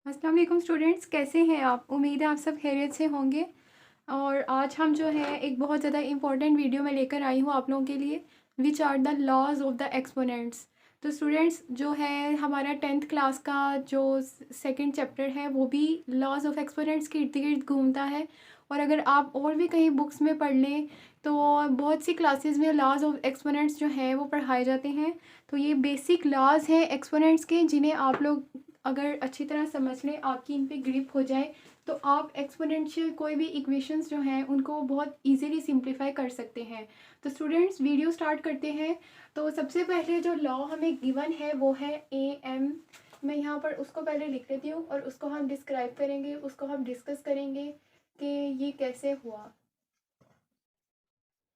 अस्सलाम वालेकुम स्टूडेंट्स, कैसे हैं आप? उम्मीद है आप सब खैरियत से होंगे। और आज हम जो है एक बहुत ज़्यादा इम्पोर्टेंट वीडियो में लेकर आई हूँ आप लोगों के लिए, which are the laws of the exponents. तो स्टूडेंट्स जो है हमारा 10th क्लास का जो सेकंड चैप्टर है वो भी लॉज ऑफ एक्सपोनेंट्स के इर्द गिर्द घूमता है। और अगर आप और भी कहीं बुक्स में पढ़ लें तो बहुत सी क्लासेस में लॉज ऑफ एक्सपोनेंट्स जो हैं वो पढ़ाए जाते हैं। तो ये बेसिक लॉज हैं एक्सपोनेंट्स के, जिन्हें आप लोग अगर अच्छी तरह समझ लें, आपकी इन पे ग्रिप हो जाए, तो आप एक्सपोनेंशियल कोई भी इक्वेशंस जो हैं उनको बहुत इजीली सिंप्लीफाई कर सकते हैं। तो स्टूडेंट्स वीडियो स्टार्ट करते हैं। तो सबसे पहले जो लॉ हमें गिवन है वो है ए एम। मैं यहाँ पर उसको पहले लिख लेती हूँ और उसको हम डिस्क्राइब करेंगे, उसको हम डिस्कस करेंगे कि ये कैसे हुआ।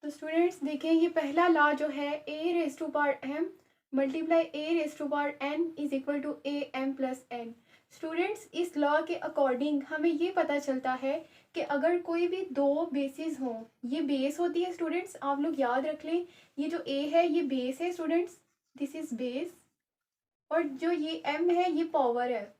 तो स्टूडेंट्स देखिए, ये पहला लॉ जो है A raise to power M multiply A raise to power N is equal to A M plus N. Students इस लॉ के अकॉर्डिंग हमें ये पता चलता है कि अगर कोई भी दो बेसिस हों, ये बेस होती है स्टूडेंट्स, आप लोग याद रख लें, ये जो ए है ये बेस है स्टूडेंट्स, दिस इज बेस। और जो ये एम है ये पावर है,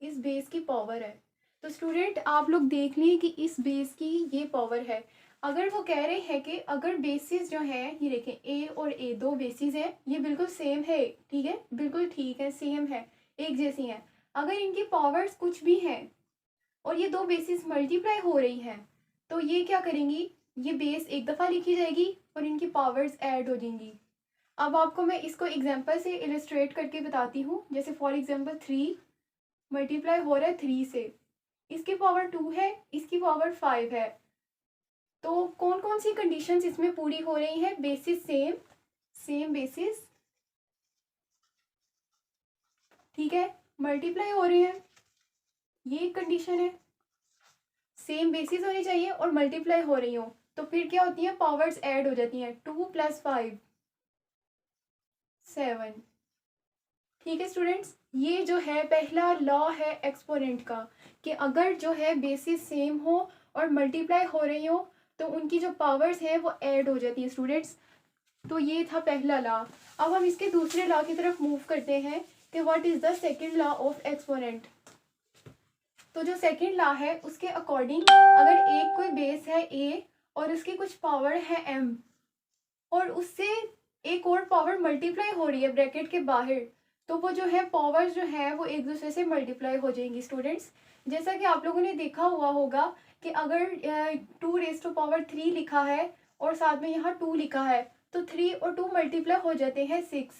इस बेस की पावर है। तो स्टूडेंट आप लोग देख लें कि इस बेस की ये पावर है। अगर वो कह रहे हैं कि अगर बेसिस जो है, ये देखें ए और ए दो बेसिस है, ये बिल्कुल सेम है, ठीक है, बिल्कुल ठीक है, सेम है, एक जैसी हैं। अगर इनकी पावर्स कुछ भी हैं और ये दो बेसिस मल्टीप्लाई हो रही हैं, तो ये क्या करेंगी, ये बेस एक दफ़ा लिखी जाएगी और इनकी पावर्स ऐड हो जाएंगी। अब आपको मैं इसको एग्जांपल से इलस्ट्रेट करके बताती हूँ। जैसे फॉर एग्जांपल 3 मल्टीप्लाई हो रहा है 3 से, इसकी पावर 2 है, इसकी पावर 5 है। तो कौन कौन सी कंडीशंस इसमें पूरी हो रही हैं? बेसिस सेम, सेम बेसिस, ठीक है, मल्टीप्लाई हो रहे हैं, ये एक कंडीशन है। सेम बेसिस होनी चाहिए और मल्टीप्लाई हो रही हो, तो फिर क्या होती है, पावर्स ऐड हो जाती हैं, 2 + 5 7। ठीक है स्टूडेंट्स, ये जो है पहला लॉ है एक्सपोनेंट का, कि अगर जो है बेसिस सेम हो और मल्टीप्लाई हो रही हो तो उनकी जो पावर्स हैं वो ऐड हो जाती है स्टूडेंट्स। तो ये था पहला लॉ। अब हम इसके दूसरे लॉ की तरफ मूव करते हैं कि what is the second law of exponent. तो जो सेकंड लॉ है उसके अकॉर्डिंग अगर एक कोई बेस है ए और उसकी कुछ पावर है एम और उससे एक और पावर मल्टीप्लाई हो रही है ब्रैकेट के बाहर, तो वो जो है पावर्स जो है वो एक दूसरे से मल्टीप्लाई हो जाएंगी स्टूडेंट्स। जैसा कि आप लोगों ने देखा हुआ होगा कि अगर 2⁻³ लिखा है और साथ में यहाँ 2 लिखा है, तो 3 और 2 मल्टीप्लाई हो जाते हैं 6,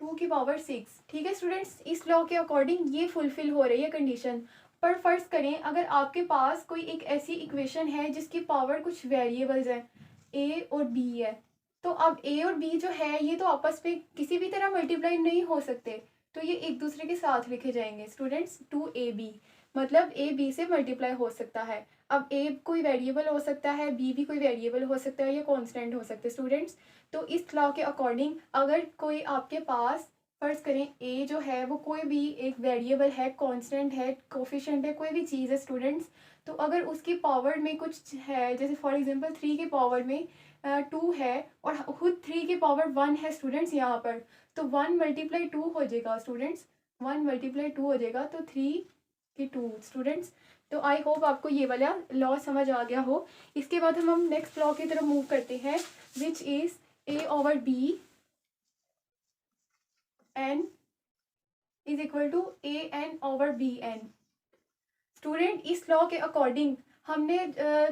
2 की पावर 6। ठीक है स्टूडेंट्स, इस लॉ के अकॉर्डिंग ये फुलफिल हो रही है कंडीशन। पर फर्ज करें अगर आपके पास कोई एक ऐसी इक्वेशन है जिसकी पावर कुछ वेरिएबल्स हैं, ए और बी है, तो अब ए और बी जो है ये तो आपस में किसी भी तरह मल्टीप्लाई नहीं हो सकते, तो ये एक दूसरे के साथ लिखे जाएंगे स्टूडेंट्स, 2ab, मतलब ए बी से मल्टीप्लाई हो सकता है। अब ए कोई वेरिएबल हो सकता है, बी भी कोई वेरिएबल हो सकता है, या कॉन्स्टेंट हो सकते हैं स्टूडेंट्स। तो इस लॉ के अकॉर्डिंग अगर कोई आपके पास फर्ज करें ए जो है वो कोई भी एक वेरिएबल है, कांस्टेंट है, कोफिशिएंट है, कोई भी चीज़ है स्टूडेंट्स, तो अगर उसकी पावर में कुछ है, जैसे फॉर एग्जांपल 3 के पावर में 2 है और खुद 3 के पावर 1 है स्टूडेंट्स यहाँ पर, तो 1 × 2 हो जाएगा स्टूडेंट्स, 1 × 2 हो जाएगा, तो 3 की 2 स्टूडेंट्स। तो आई होप आपको ये वाला लॉ समझ आ गया हो। इसके बाद हम नेक्स्ट लॉ की तरफ मूव करते हैं, which is a/b n is equal to an/bn। Student इस लॉ के अकॉर्डिंग हमने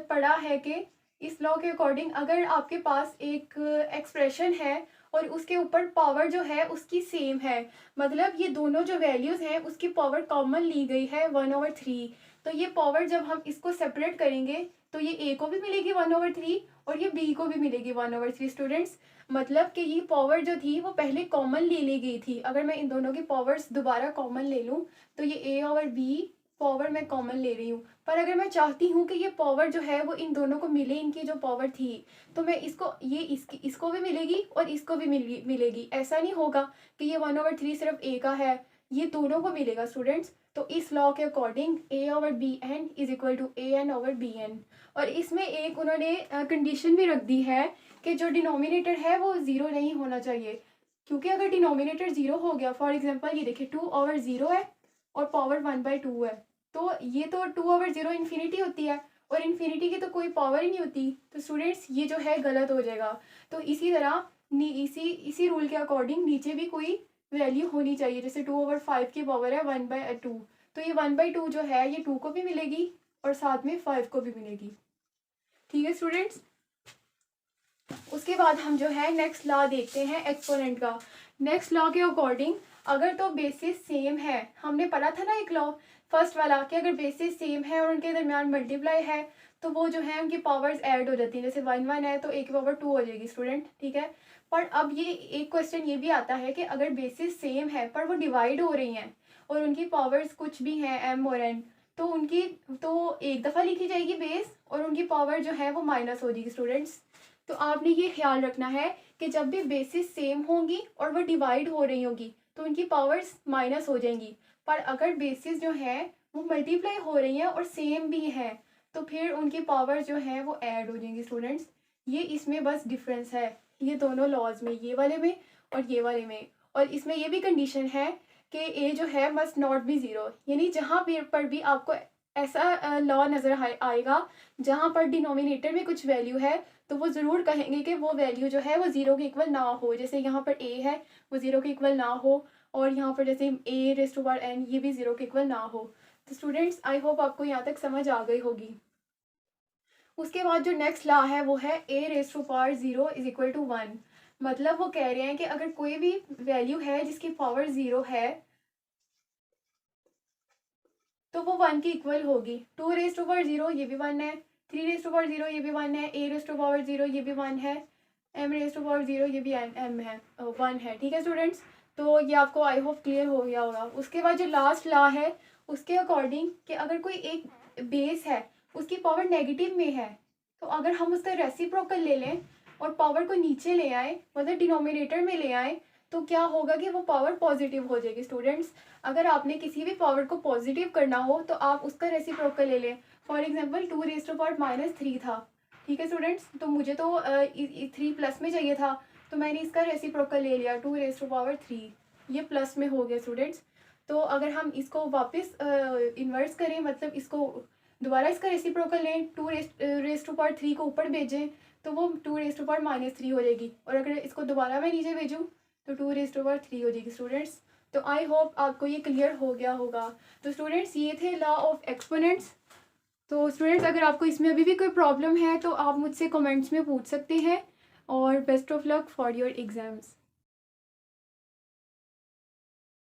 पढ़ा है कि इस लॉ के अकॉर्डिंग अगर आपके पास एक एक्सप्रेशन है और उसके ऊपर पावर जो है उसकी सेम है, मतलब ये दोनों जो वैल्यूज़ हैं उसकी पावर कॉमन ली गई है 1/3, तो ये पावर जब हम इसको सेपरेट करेंगे तो ये ए को भी मिलेगी 1/3 और ये बी को भी मिलेगी 1/3 स्टूडेंट्स। मतलब कि ये पावर जो थी वो पहले कॉमन ले ली गई थी, अगर मैं इन दोनों की पावर्स दोबारा कॉमन ले लूँ तो ये ए और बी पावर मैं कॉमन ले रही हूँ। पर अगर मैं चाहती हूँ कि ये पावर जो है वो इन दोनों को मिले, इनकी जो पावर थी, तो मैं इसको ये इसको भी मिलेगी और इसको भी मिलेगी। ऐसा नहीं होगा कि ये 1/3 सिर्फ ए का है, ये दोनों को मिलेगा स्टूडेंट्स। तो इस लॉ के according a/bn is equal to an/bn। और इसमें एक उन्होंने कंडीशन भी रख दी है कि जो डिनोमिनेटर है वो ज़ीरो नहीं होना चाहिए, क्योंकि अगर डिनोमिनेटर ज़ीरो हो गया, फॉर एग्जांपल ये देखिए 2/0 है और पावर 1/2 है, तो ये तो 2/0 इन्फिनिटी होती है और इन्फिनिटी की तो कोई पावर ही नहीं होती, तो स्टूडेंट्स ये जो है गलत हो जाएगा। तो इसी तरह इसी रूल के अकॉर्डिंग नीचे भी कोई वैल्यू होनी चाहिए, जैसे 2/5 की पावर है 1/2, तो ये 1/2 जो है ये 2 को भी मिलेगी और साथ में 5 को भी मिलेगी। ठीक है स्टूडेंट्स, उसके बाद हम जो है नेक्स्ट लॉ देखते हैं एक्सपोनेंट का। नेक्स्ट लॉ के अकॉर्डिंग अगर तो बेसिस सेम है, हमने पढ़ा था ना एक लॉ फर्स्ट वाला कि अगर बेसिस सेम है और उनके दरमियान मल्टीप्लाई है तो वो जो है उनकी पावर्स ऐड हो जाती हैं, जैसे 1 है तो 1/2 हो जाएगी स्टूडेंट। ठीक है, पर अब ये एक क्वेश्चन ये भी आता है कि अगर बेसिस सेम है पर वो डिवाइड हो रही हैं और उनकी पावर्स कुछ भी हैं m और n, तो उनकी तो एक दफ़ा लिखी जाएगी बेस और उनकी पावर जो है वो माइनस हो जाएगी स्टूडेंट्स। तो आपने ये ख्याल रखना है कि जब भी बेसिस सेम होंगी और वो डिवाइड हो रही होंगी तो उनकी पावर्स माइनस हो जाएंगी, पर अगर बेसिस जो है वो मल्टीप्लाई हो रही हैं और सेम भी हैं तो फिर उनकी पावर जो है वो ऐड हो जाएंगी स्टूडेंट्स। ये इसमें बस डिफरेंस है ये दोनों लॉज में, ये वाले में और ये वाले में। और इसमें ये भी कंडीशन है कि ए जो है मस्ट नॉट बी ज़ीरो, यानी जहाँ पर भी आपको ऐसा लॉ नज़र आएगा जहाँ पर डिनोमिनेटर में कुछ वैल्यू है तो वो ज़रूर कहेंगे कि वो वैल्यू जो है वो ज़ीरो के इक्वल ना हो, जैसे यहाँ पर ए है वो ज़ीरो के इक्वल ना हो और यहाँ पर जैसे a⁻n ये भी ज़ीरो के इक्वल ना हो। तो स्टूडेंट्स आई होप आपको यहाँ तक समझ आ गई होगी। उसके बाद जो नेक्स्ट लॉ है वो है a⁻0 = 1, मतलब वो कह रहे हैं कि अगर कोई भी वैल्यू है जिसकी पावर 0 है तो वो 1 की इक्वल होगी। 2⁻0 ये भी 1 है, 3⁻0 ये भी 1 है, a⁻0 ये भी 1 है, m⁻0 ये भी m है 1 है। ठीक है स्टूडेंट्स, तो ये आपको आई होप क्लियर हो गया होगा। उसके बाद जो लास्ट लॉ है उसके अकॉर्डिंग कि अगर कोई एक बेस है उसकी पावर नेगेटिव में है तो अगर हम उसका रेसिप्रोकल ले लें और पावर को नीचे ले आए मतलब डिनोमिनेटर में ले आए तो क्या होगा कि वो पावर पॉजिटिव हो जाएगी स्टूडेंट्स। अगर आपने किसी भी पावर को पॉजिटिव करना हो तो आप उसका रेसिप्रोकल ले लें। फॉर एग्जांपल 2⁻³ था, ठीक है स्टूडेंट्स, तो मुझे तो 3 प्लस में चाहिए था तो मैंने इसका रेसिप्रोकल ले लिया 2⁻3, ये प्लस में हो गया स्टूडेंट्स। तो अगर हम इसको वापस इन्वर्स करें मतलब इसको दोबारा इसका रेसिप्रोकल लें 2⁻3 को ऊपर भेजें तो वो 2⁻³ हो जाएगी, और अगर इसको दोबारा मैं नीचे भेजूँ तो 2⁻3 हो जाएगी स्टूडेंट्स। तो आई होप आपको ये क्लियर हो गया होगा। तो स्टूडेंट्स ये थे लॉ ऑफ एक्सपोनेंट्स। तो स्टूडेंट्स अगर आपको इसमें अभी भी कोई प्रॉब्लम है तो आप मुझसे कमेंट्स में पूछ सकते हैं, और best of luck for your exams.